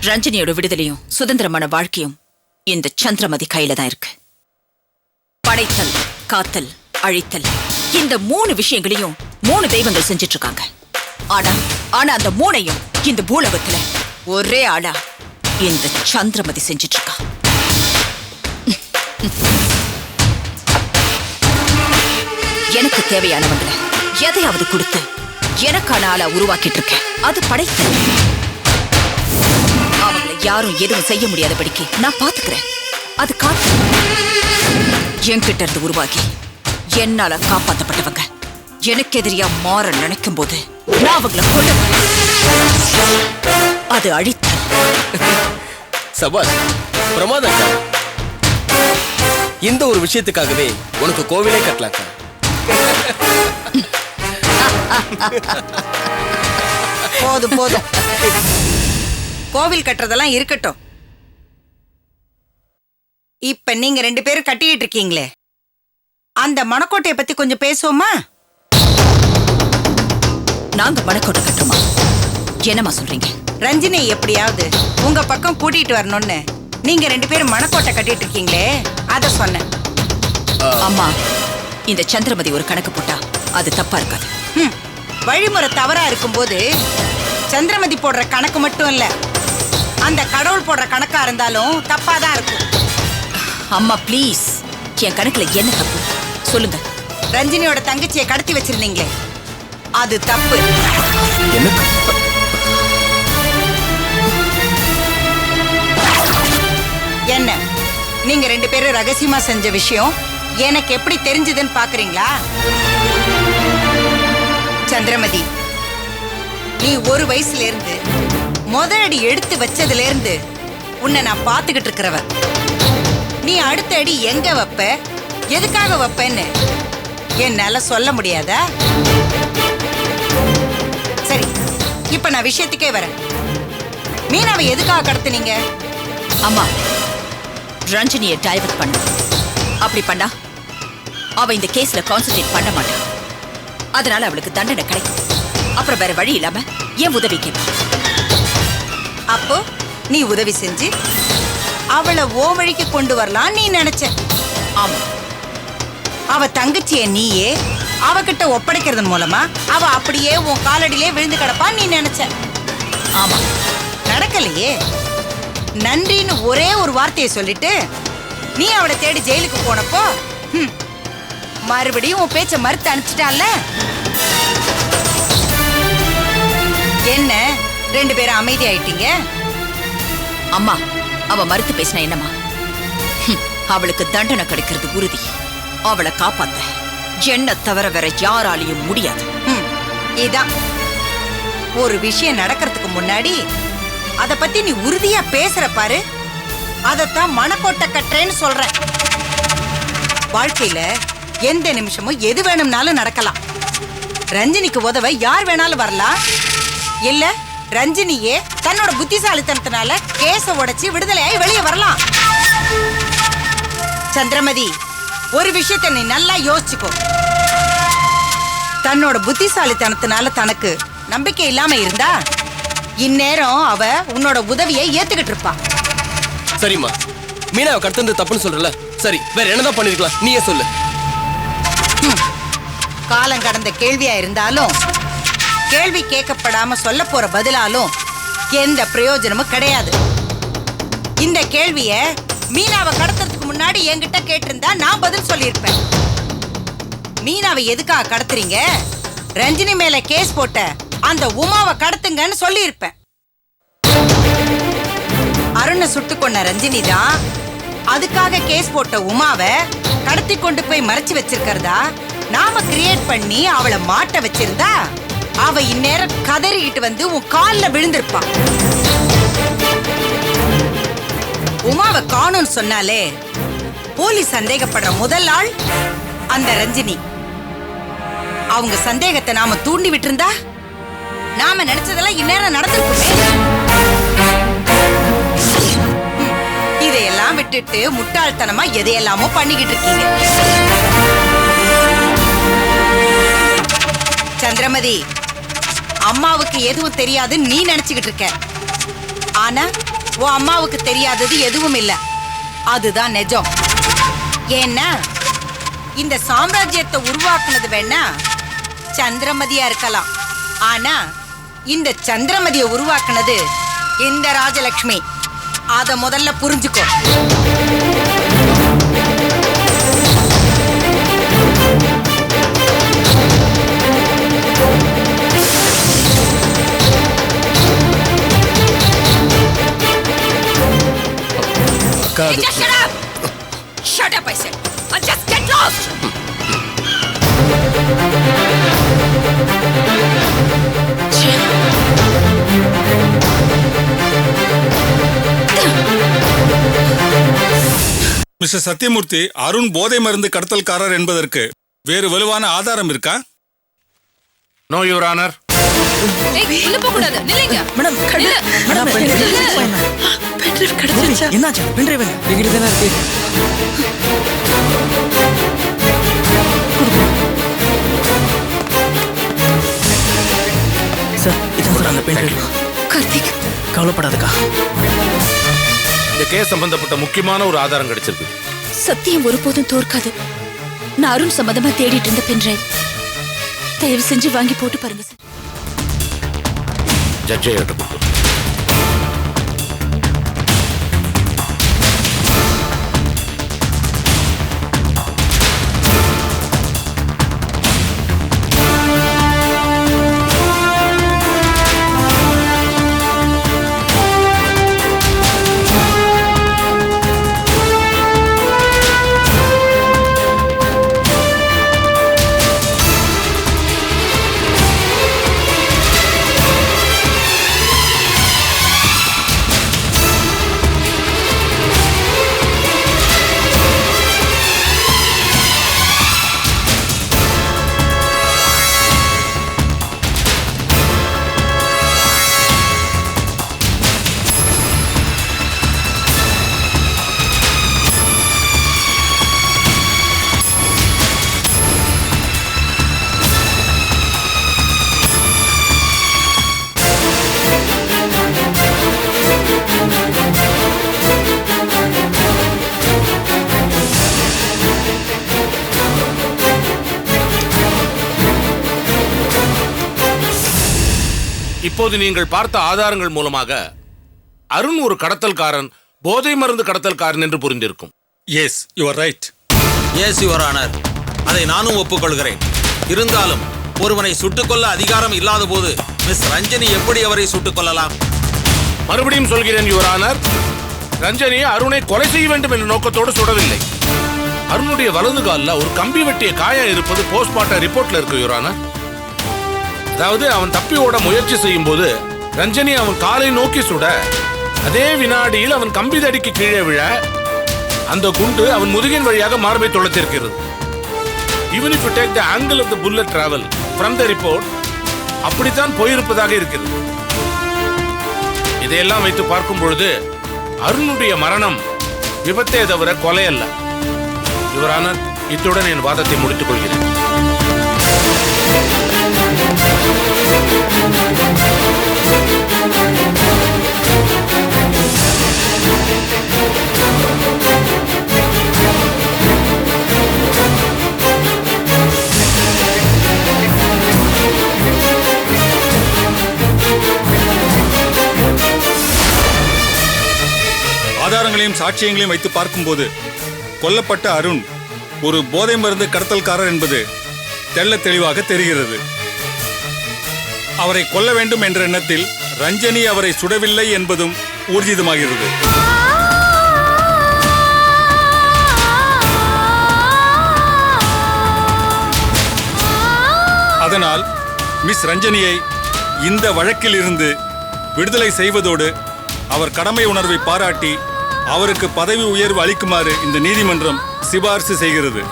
ரஞ்சினியோட விடுதலையும் சுதந்திரமான வாழ்க்கையும் இந்த சந்திரமதி கையில தான் இருக்கு. படைத்தல், காத்தல், அழித்தல், இந்த 3 விஷயங்களையும் 3 தெய்வங்கள் செஞ்சிட்டு இருக்காங்க. ஆனா அந்த 3ஐயும் இந்த பூலகத்துல ஒரே ஆளா இந்த சந்திரமதி செஞ்சிட்டு இருக்கா. எனக்கு தேவையானவங்களை எதையாவது கொடுத்து எனக்கான ஆளா உருவாக்கிட்டு இருக்கேன். அது படைத்தல். அவங்களை யாரும் எதுவும் செய்ய முடியாதபடிக்கு நான் பாத்துக்கிறேன். அது காத்து. என்கிட்ட இருந்து உருவாகி என்னால காப்பாற்றப்பட்டவங்க எனக்கு எதிரியா மாற நினைக்கும் போது நான் அவங்களை கொண்டு அது அழித்தல். சபாஷ், பிரமாதம். இந்த ஒரு விஷயத்துக்காகவே உனக்கு கோவிலே கட்டலாக்கா. போதும் போதும், கோவில் கட்டுறதெல்லாம் இருக்கட்டும். இப்ப நீங்க 2 பேரும் கட்டிட்டு இருக்கீங்களே, அந்த மணக்கோட்டையை பத்தி கொஞ்சம் பேசுவோமா? நாங்க மணக்கோட்டை கட்டுமா? என்னமா சொல்றீங்க? ரஞ்சினி எப்படியாவது உங்க பக்கம் கூட்டிட்டு வரணும்னு நீங்க 2 பேரும் மணக்கோட்டை கட்டிட்டு இருக்கீங்களே, அத சொன்னேன். அம்மா, இந்த சந்திரமதி ஒரு கணக்கு போட்டா அது தப்பா இருக்காது. வழிமுறை தவறா இருக்கும்போது சந்திரமதி போடுற கணக்கு மட்டும் இல்ல, அந்த கடவுள் போடுற கணக்கா இருந்தாலும் தப்பாதான் இருக்கும். அம்மா ப்ளீஸ், என் கணக்குல என்ன தப்பு சொல்லுங்க. ரஞ்சினியோட தங்கச்சியை கடத்தி வச்சிருந்தீங்களே, அது தப்பு. என்ன நீங்க 2 பேரும் ரகசியமா செஞ்ச விஷயம் எனக்கு எப்படி தெரிஞ்சதுன்னு பாக்குறீங்களா? சந்திரமதி, நீ 1 வயசுல இருந்து முதலடி எடுத்து வச்சதுல இருந்து உன்னை நான் பாத்துக்கிட்டு இருக்கிறவ. நீ அடுத்த அடி எங்க வைப்ப, எதுக்காக வைப்பன்னு என்னால சொல்ல முடியாதா? சரி, இப்ப நான் விஷயத்துக்கே வரேன். மீனாவை எதுக்காக கடத்துனீங்க? அம்மா, ரஞ்சினியை டைவர்ட் பண்ண. அப்படி பண்ணா அவ இந்த கேஸ்ல கான்சென்ட்ரேட் பண்ண மாட்டா. அதனால அவளுக்கு தண்டனை கிடைக்கும். அப்புறம் வேற வழி இல்லாம ஏன் உதவி கேட்பா? அப்போ நீ உதவி செஞ்சு அவளை ஓ வழிக்கு கொண்டு வரலாம் நீ நினைச்ச. ஆமா, அவ தங்கச்சிய நீயே அவகிட்ட ஒப்படைக்கிறது மூலமா அவ அப்படியே உன் காலடியிலே விழுந்து கிடப்பா நீ நினைச்ச. ஆமா, நடக்கலையே. நன்றின்னு ஒரே ஒரு வார்த்தையை சொல்லிட்டு நீ அவளை தேடி ஜெயிலுக்கு போனப்போ மறுபடியும் உன் பேச்ச மறுத்து அனுப்பிச்சிட்டால. என்ன 2 பேரும் அமைதி ஆயிட்டீங்க? அம்மா, அவ மறுத்து பேசினா என்னம்மா? அவளுக்கு தண்டனை கிடைக்கிறது உறுதி. அவளை காப்பாத்த என்ன தவிர வேற யாராலையும் முடியாது. இதான் ஒரு விஷயம் நடக்கிறதுக்கு முன்னாடி அத பத்தி நீ உறுதியா பேசுற பாரு, அதத்தான் மணக்கோட்டை கட்டுறேன்னு சொல்றேன். வாழ்க்கையில எந்த நிமிஷமும் எது வேணும்னாலும் நடக்கலாம். ரஞ்சினிக்கு உதவ யார் வேணாலும் வரலாம். இல்ல ரஞ்சினியே தன்னோட புத்திசாலித்தனத்தினால கேஸ உடைச்சு விடுதலையாய் வெளியே வரலாம். சந்திரமதி, ஒரு விஷயத்தை நீ நல்லா யோசிச்சுக்கோ. தன்னோட புத்திசாலித்தனத்தினால தனக்கு நம்பிக்கை இல்லாம இருந்தா இந்நேரம் அவ உன்னோட உதவியை ஏத்துக்கிட்டு இருப்பா. சரிம்மா, மீனாவை கடத்துறது தப்புன்னு சொல்றல. சரி, வேற என்னதான் பண்ணிருக்கலாம் நீயே சொல்லு. காலம் கடந்த கேள்வியா இருந்தாலும் கேள்வி கேட்கப்படாம சொல்ல போற பதிலாலும் எந்த பிரயோஜனமும் கிடையாது. இந்த கேள்விய மீனாவை கடத்துறதுக்கு முன்னாடி என்கிட்ட கேட்டிருந்தா நான் பதில் சொல்லியிருப்பேன். மீனாவை எதுக்காக கடத்துறீங்க, ரஞ்சினி மேல கேஸ் போட்ட அந்த உமாவை கடத்துங்கன்னு சொல்லி இருப்பேன். அருணை சுட்டு கொண்ட ரஞ்சினி தான் அதுக்காக கேஸ் போட்ட உமாவை கடத்தி கொண்டு போய் மறைச்சு வச்சிருக்கிறதா நாம கிரியேட் பண்ணி அவளை மாட்ட வச்சிருந்தா அவ இந்நேரம் கதறிக்கிட்டு வந்து உன் கால்ல விழுந்திருப்பான். உமாவை காணும்னு சொன்னாலே போலீஸ் சந்தேகப்படுற முதல் ஆள் அந்த ரஞ்சினி. அவங்க சந்தேகத்தை நாம தூண்டி விட்டு நாம நினைச்சதெல்லாம் இந்நேரம் நடந்திருக்குமே. இதையெல்லாம் விட்டுட்டு முட்டாள்தனமா எதையெல்லாமோ பண்ணிக்கிட்டு இருக்கீங்க. சந்திரமதி, அம்மாவுக்கு எதுவும் தெரியாது நீ நினைச்சுக்கிட்டு இருக்க. ஆனா உன் அம்மாவுக்கு தெரியாதது எதுவும் இல்ல. அதுதான் நிஜம். ஏன்னா இந்த சாம்ராஜ்யத்தை உருவாக்குனது வேணா சந்திரமதியா இருக்கலாம். ஆனா இந்த சந்திரமதியை உருவாக்குனது இந்த ராஜலட்சுமி. அத முதல்ல புரிஞ்சுக்கோ. Just shut up! Shut up, I said. And just get lost! Mister Sathyamurthy, Arun போதை மருந்து கடத்தல்காரர் என்பதற்கு வேறு வலுவான ஆதாரம் இருக்கா? No your honour. உள்ள போக கூடாது. நில்லுங்க. மேடம் பென்ட்ரைவ் கிடைச்சிருச்சா? என்னாச்சு? பென்ட்ரைவ் என்கிட்ட தானே இருக்கு. சார், இதான் சார் அந்த பென்ட்ரைவ். கார்த்திக், கவலைப்படாதக்கா. இந்த கேஸ் சம்பந்தப்பட்ட முக்கியமான ஒரு ஆதாரம் கிடைச்சிருக்கு. சத்தியம் ஒருபோதும் தோற்காது. நான் அருண் சம்பந்தமா தேடிட்டு இருந்த பென்ட்ரைவ். தயவு செஞ்சு வாங்கி போட்டு பாருங்க சார். ஜட்ஜை எடுத்து இப்போது நீங்கள் பார்த்த ஆதாரங்கள் மூலமாக அருண் ஒரு கடத்தல்காரன், போதை மருந்து கடத்தல்காரன் என்று புரிந்திருக்கும். Yes, you are right. Yes your honour, அதை நானும் ஒப்புக்கொள்கிறேன். இருந்தாலும் ஒருவனை சுட்டுக்கொள்ள அதிகாரம் இல்லாத போது மிஸ் ரஞ்சனி எப்படி அவரை சுட்டுக் கொள்ளலாம்? மறுபடியும் சொல்கிறேன் யுவர் ஆனர், ரஞ்சனி அருணை கொலை செய்ய வேண்டும் என்ற நோக்கத்தோடு சுடவில்லை. அருணுடைய வலது காலில் ஒரு கம்பி வெட்டிய காயம் இருப்பது போஸ்ட்மார்ட்டம் ரிப்போர்ட்ல இருக்கு யுவர் ஆனர். அதாவது அவன் தப்பி ஓட முயற்சி செய்யும் போது ரஞ்சனி அவன் காலை நோக்கி சுட, அதே வினாடியில் அவன் கம்பி தடிக்கு கீழே விழ அந்த குண்டு அவன் முதுகின் வழியாக மார்பை துளைத்திருக்கிறது. Even if you take the angle of the bullet travel from the report, அப்படித்தான் போயிருப்பதாக இருக்கிறது. இதையெல்லாம் வைத்து பார்க்கும் பொழுது அருணுடைய மரணம் விபத்தே தவிர கொலை அல்ல. யுவர் ஆனர், இத்துடன் என் வாதத்தை முடித்துக் கொள்கிறேன். ஆதாரங்களையும் சாட்சியங்களையும் வைத்து பார்க்கும்போது கொல்லப்பட்ட அருண் ஒரு போதை மருந்து கடத்தல்காரர் என்பது தெள்ள தெளிவாக தெரிகிறது. அவரை கொல்ல வேண்டும் என்ற எண்ணத்தில் ரஞ்சனி அவரை சுடவில்லை என்பதும் ஊர்ஜிதமாகிறது. அதனால் மிஸ் ரஞ்சனியை இந்த வழக்கில் இருந்து விடுதலை செய்வதோடு அவர் கடமை உணர்வை பாராட்டி அவருக்கு பதவி உயர்வு அளிக்குமாறு இந்த நீதிமன்றம் சிபார்சு செய்கிறது.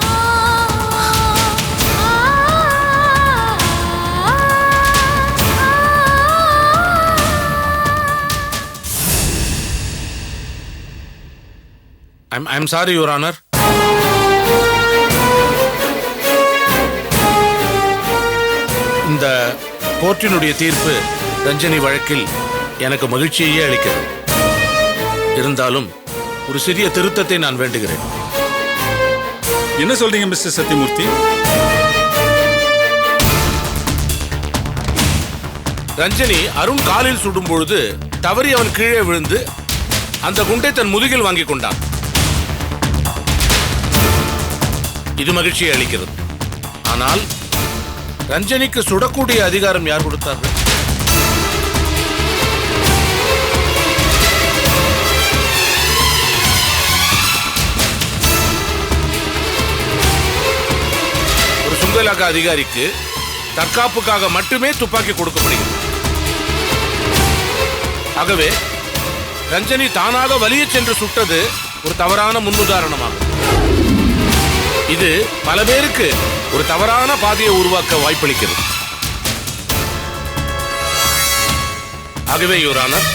I'm sorry, Your Honor. இந்த கோர்ட்டினுடைய தீர்ப்பு ரஞ்சனி வழக்கில் எனக்கு மகிழ்ச்சியையே அளிக்கிறது. இருந்தாலும் ஒரு சிறிய திருத்தத்தை நான் வேண்டுகிறேன். என்ன சொல்றீங்க மிஸ்டர் சத்தியமூர்த்தி? ரஞ்சனி அருண் காலில் சுடும் பொழுது தவறி அவன் கீழே விழுந்து அந்த குண்டை தன் முதுகில் வாங்கிக் கொண்டான். இது மகிழ்ச்சியை அளிக்கிறது. ஆனால் ரஞ்சனிக்கு சுடக்கூடிய அதிகாரம் யார் கொடுத்தார்கள்? ஒரு சுங்க இலாக்கா அதிகாரிக்கு தற்காப்புக்காக மட்டுமே துப்பாக்கி கொடுக்கப்படுகிறது. ஆகவே ரஞ்சனி தானாக வலிய சென்று சுட்டது ஒரு தவறான முன்னுதாரணமாகும். இது பல பேருக்கு ஒரு தவறான பாதையை உருவாக்க வாய்ப்பளிக்கிறது. ஆகவே யுவர் ஆனர்,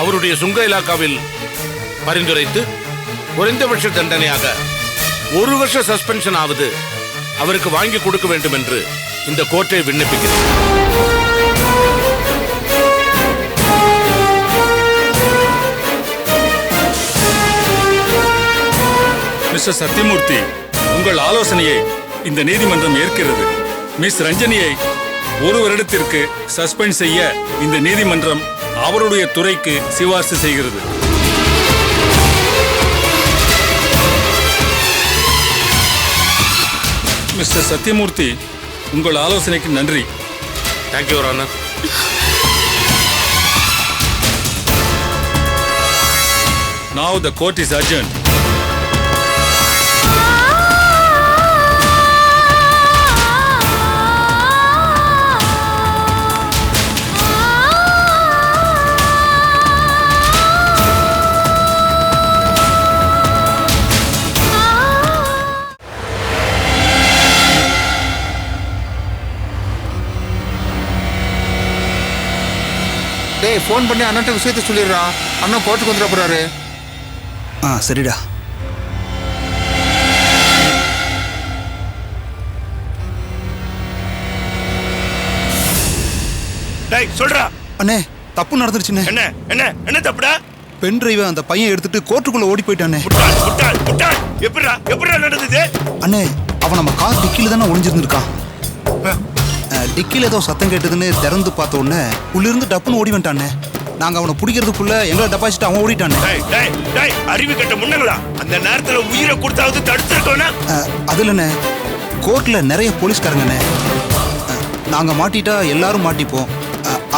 அவருடைய சுங்க இலாக்காவில் பரிந்துரைத்து குறைந்தபட்ச தண்டனையாக 1 வருஷ சஸ்பென்ஷன் ஆவது அவருக்கு வாங்கி கொடுக்க வேண்டும் என்று இந்த கோர்ட்டை விண்ணப்பிக்கிறது. மிஸ்டர் சத்தியமூர்த்தி, உங்கள் ஆலோசனையை இந்த நீதிமன்றம் ஏற்கிறது. மிஸ் ரஞ்சனியை 1 வருடத்திற்கு சஸ்பெண்ட் செய்ய இந்த நீதிமன்றம் அவருடைய துறைக்கு சிபார்சு செய்கிறது. மிஸ்டர் சத்தியமூர்த்தி, உங்கள் ஆலோசனைக்கு நன்றி. Thank you your honour. Now the court is adjourned. டேய், ஃபோன் பண்ணி அண்ணன்ட்ட விஷயத்த சொல்லிடுறா. அண்ணன் கோர்ட்டுக்கு வந்துட போறாரு. சரிடா. டேய் சொல்றா. அண்ணே, தப்பு நடந்துருச்சுண்ணே. என்ன என்ன என்ன தப்புடா? பென் டிரைவை அந்த பையன் எடுத்துட்டு கோர்ட்டுக்குள்ள ஓடி போயிட்டானே. முட்டாள் முட்டாள் முட்டாள். எப்படிடா நடந்தது? அண்ணே, அவன் நம்ம கார் டிக்கில தானே ஒளிஞ்சிருந்துருக்கான். டிக்கில ஏதோ சத்தம் கேட்டதுன்னு திறந்து பார்த்த உடனே உள்ளிருந்து டப்புன்னு ஓடி வந்துட்டானே. நாங்க அவனை பிடிக்கிறதுக்குள்ள எங்களை டெபாசிட் அவன் ஓடிட்டானே. டேய் டேய் டேய், அறிவு கட்ட முன்னங்களா? அந்த நேரத்துல உயிரை கொடுத்தாவது தடுத்துருக்கோனா? அது இல்லைண்ணே, கோர்ட்ல நிறைய போலீஸ்காரங்கண்ணே. நாங்க மாட்டிட்டா எல்லாரும் மாட்டிப்போம்.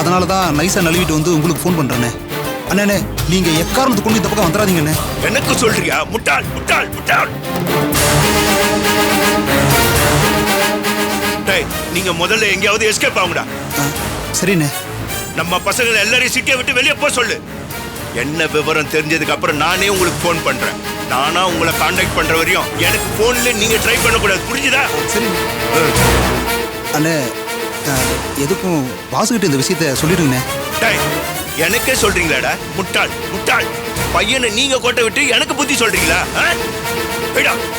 அதனால தான் நைஸா நழுவிட்டு வந்து உங்களுக்கு ஃபோன் பண்றேண்ணே. அண்ணே, நீங்க எக்காரணத்துக்கு கொண்டு இந்த பக்கம் வந்துடாதீங்கண்ணே. எனக்கு சொல்றியா? முட்டாள் முட்டாள் முட்டாள். டேய், நீங்க முதல்ல எங்கேயாவது எஸ்கேப் ஆகுடா. சரிண்ணே. நம்ம பசங்களை எல்லாரையும் சிட்டியை விட்டு வெளியே போக சொல்லு. என்ன விவரம் தெரிஞ்சதுக்கு அப்புறம் நானே உங்களுக்கு ஃபோன் பண்றேன். நானா உங்களை கான்டாக்ட் பண்ற வரையும் எனக்கு போன்ல நீங்க ட்ரை பண்ணக்கூடாது, புரிஞ்சுதா? சரி அண்ணே, எதுக்கும் வாசுகிட்ட இந்த விஷயத்த சொல்லிடுங்கண்ணே. டேய், எனக்கே சொல்றீங்களாடா? முட்டாள் முட்டாள். பையனை நீங்க கோட்டை விட்டு எனக்கு புத்தி சொல்றீங்களா?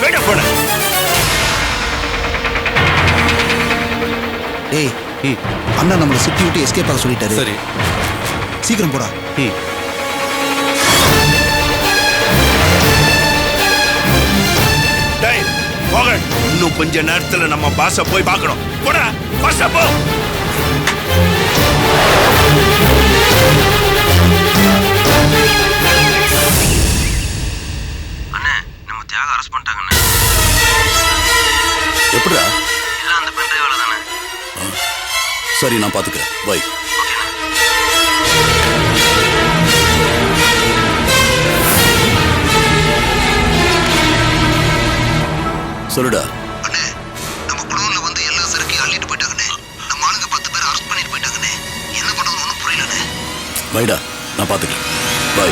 வேடா போன. டேய், அண்ணா நம்மளை சிட்டி விட்டு எஸ்கேப் ஆக சொல்லிட்டாரு. சரி, சீக்கிரம் போடா. டேய் போக, இன்னும் கொஞ்ச நேரத்துல நம்ம பாஸ போய் பார்க்கணும். போடா, பாஸ போ. அண்ணே, நம்ம தியாக அரெஸ்ட் பண்ணிட்டாங்கண்ணே. எப்படிடா? எல்லாம் அந்த பென் டிரைவால தானே. சரி, நான் பாத்துக்கிறேன். பை. சொல்லுடா. அண்ணே, நம்ம குடோன்ல வந்து எல்லா சரக்கையும் அள்ளிட்டு போயிட்டாங்கண்ணே. நம்ம ஆளுங்க 10 பேர் அரெஸ்ட் பண்ணிட்டு போயிட்டாங்கண்ணே. என்ன பண்றதுன்னு ஒன்றும் புரியலண்ணே. வைடா, நான் பாத்துக்கிறேன். பை.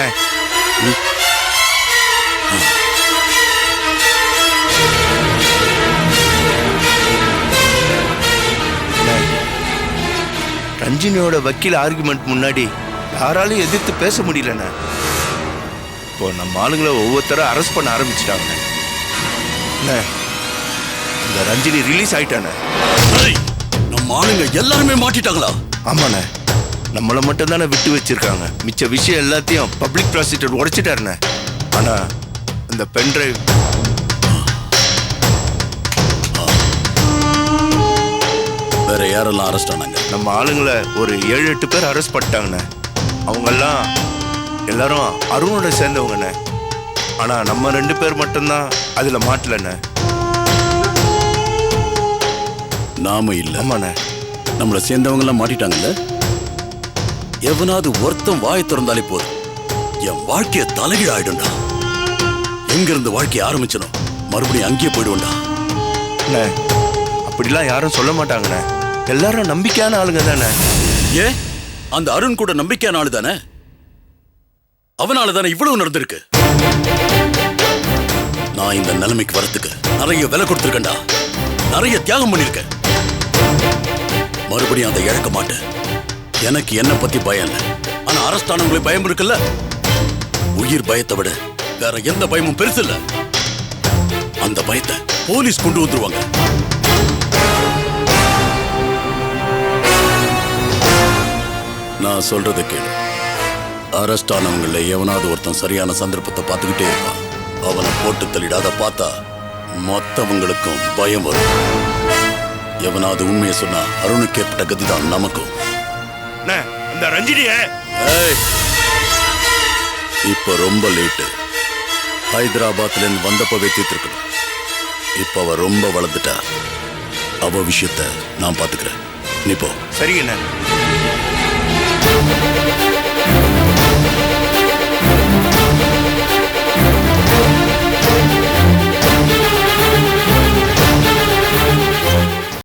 அண்ணே ரஞ்சினியோட வக்கீல் ஆர்குமெண்ட் முன்னாடி யாராலையும் எதிர்த்து பேச முடியலண்ணே. இப்போ நம்ம ஆளுங்களை ஒவ்வொருத்தரும் அரெஸ்ட் பண்ண ஆரம்பிச்சிட்டாங்க. இந்த ரஞ்சினி ரிலீஸ் ஆயிட்டானே. நம்ம ஆளுங்க எல்லாருமே மாட்டிட்டாங்களா? ஆமாண்ணே, நம்மளை மட்டும் தானே விட்டு வச்சிருக்காங்க. மிச்ச விஷயம் எல்லாத்தையும் பப்ளிக் ப்ராசிக்யூட்டர் உடைச்சிட்டாருண்ணே. ஆனா இந்த பென்ட்ரைவ் வேற யாரெல்லாம் அரெஸ்ட் ஆனாங்க? நம்ம ஆளுங்களை ஒரு 7-8 பேர் அரெஸ்ட் பண்ணிட்டாங்கண்ணே. அவங்கெல்லாம் எல்லாரும் அருணோட சேர்ந்தவங்கண்ணே. ஆனா நம்ம 2 பேர் மட்டும்தான் அதுல மாட்டலண்ணே. நாம இல்ல. ஆமாண்ணே, நம்மளை சேர்ந்தவங்க எல்லாம் மாட்டிட்டாங்கல்ல. எவனாவது ஒருத்தன் வாயை திறந்தாலே போதும், என் வாழ்க்கைய தலைகீழ ஆயிடும்டா. எங்க இருந்து வாழ்க்கைய ஆரம்பிச்சனோ மறுபடியும் அங்கேயே போயிடுவோம்டா. அப்படிலாம் யாரும் சொல்ல மாட்டாங்கண்ணே. எல்லாரும் நம்பிக்கையான ஆளுங்க தானே. ஏன் அந்த அருண் கூட நம்பிக்கையான ஆளு தானே? அவனால தானே இவ்வளவு நடந்திருக்கு. நான் இந்த நிலைமைக்கு வரத்துக்கு நிறைய விலை கொடுத்திருக்கேன்டா, நிறைய தியாகம் பண்ணிருக்கேன். மறுபடியும் அதை இழக்க மாட்டேன். எனக்கு என்ன பத்தி பயம் இல்லை, ஆனா அரெஸ்ட் ஆனவங்களுக்கு பயம் இருக்குல்ல. உயிர் பயத்தை விட வேற எந்த பயமும் பெருசு இல்ல. அந்த பயத்தை போலீஸ் கொண்டு வந்துருவாங்க. நான் சொல்றதை கேளு. அரெஸ்ட் ஆனவங்கள எவனாவது ஒருத்தன் சரியான சந்தர்ப்பத்தை பார்த்துக்கிட்டே இருப்பான். அவனை போட்டு தள்ளிடாத பார்த்தா மொத்தவங்களுக்கும் பயம் வரும். எவனாவது உண்மையை சொன்னா அருணுக்கு ஏற்பட்ட கதிதான் நமக்கும். அந்த ரஞ்சினிய இப்ப ரொம்ப லேட்டு. ஹைதராபாத்ல இருந்து வந்தப்பவே தீர்த்திருக்கணும். இப்ப அவ ரொம்ப வளர்ந்துட்டா. அவ விஷயத்த நான் பாத்துக்கிறேன். நீ போ. சரிங்கண்ணே.